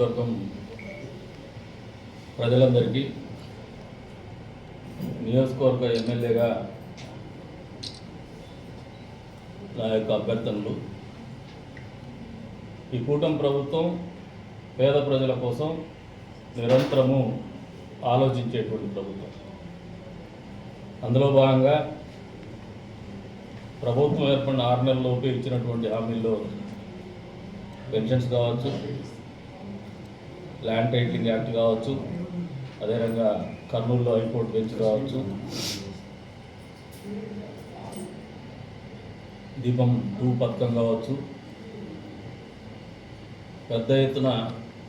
నియోజకవర్గం ప్రజలందరికీ నియోజకవర్గ ఎమ్మెల్యేగా నా యొక్క అభ్యర్థనలు. ఈ కూటమి ప్రభుత్వం పేద ప్రజల కోసం నిరంతరము ఆలోచించేటువంటి ప్రభుత్వం. అందులో భాగంగా ప్రభుత్వం ఏర్పడిన 6 నెలల్లోపు ఇచ్చినటువంటి హామీల్లో పెన్షన్స్ కావచ్చు, ల్యాండ్ టైటిలింగ్ యాక్ట్ కావచ్చు, అదేవిధంగా కర్నూలులో హైకోర్టు బెంచ్ కావచ్చు, దీపం 2 పథకం కావచ్చు, పెద్ద ఎత్తున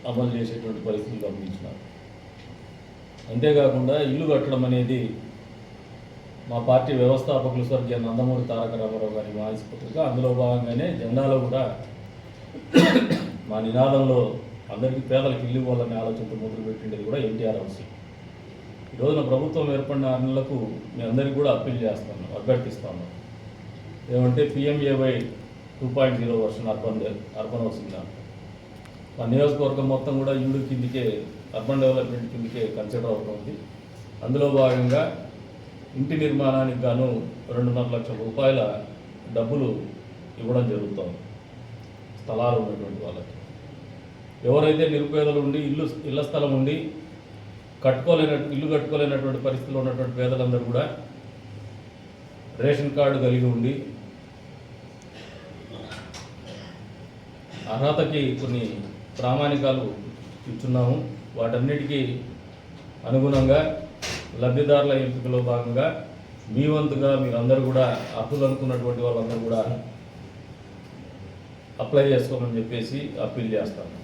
అమలు చేసేటువంటి పరిస్థితులు గమనించినారు. అంతేకాకుండా ఇల్లు కట్టడం అనేది మా పార్టీ వ్యవస్థాపకులు స్వర్గీయ నందమూరి తారక రామారావు గారి మానసిక అందులో భాగంగానే జెండాలో కూడా మా నినాదంలో అందరికీ పేదలకు ఇల్లు ఇవ్వాలనే ఆలోచనతో మొదలుపెట్టిండేది కూడా ఎన్టీఆర్ హౌస్. ఈరోజున ప్రభుత్వం ఏర్పడిన 6 నెలలకు మీ అందరికీ కూడా అభ్యర్థిస్తాను. ఏమంటే PMAY 2.0 వర్షన్ అర్బన్ హౌసింగ్. మా నియోజకవర్గం మొత్తం కూడా ఇల్లు కిందికే, అర్బన్ డెవలప్మెంట్ కిందికే కన్సిడర్ అవుతుంది. అందులో భాగంగా ఇంటి నిర్మాణానికి గాను 2.5 లక్షల రూపాయల డబ్బులు ఇవ్వడం జరుగుతుంది స్థలాలు ఉన్నటువంటి వాళ్ళకి. ఎవరైతే నిరుపేదలు ఉండి ఇళ్ల స్థలం ఉండి ఇల్లు కట్టుకోలేనటువంటి పరిస్థితుల్లో ఉన్నటువంటి పేదలందరూ కూడా రేషన్ కార్డు కలిగి ఉండి అర్హతకి కొన్ని ప్రామాణికాలు ఇచ్చున్నాము. వాటన్నిటికీ అనుగుణంగా లబ్ధిదారుల ఎంపికలో భాగంగా మీ వంతుగా మీరందరూ కూడా అప్పులు అనుకున్నటువంటి వాళ్ళందరూ కూడా అప్లై చేసుకోమని చెప్పేసి అప్పీల్ చేస్తాను.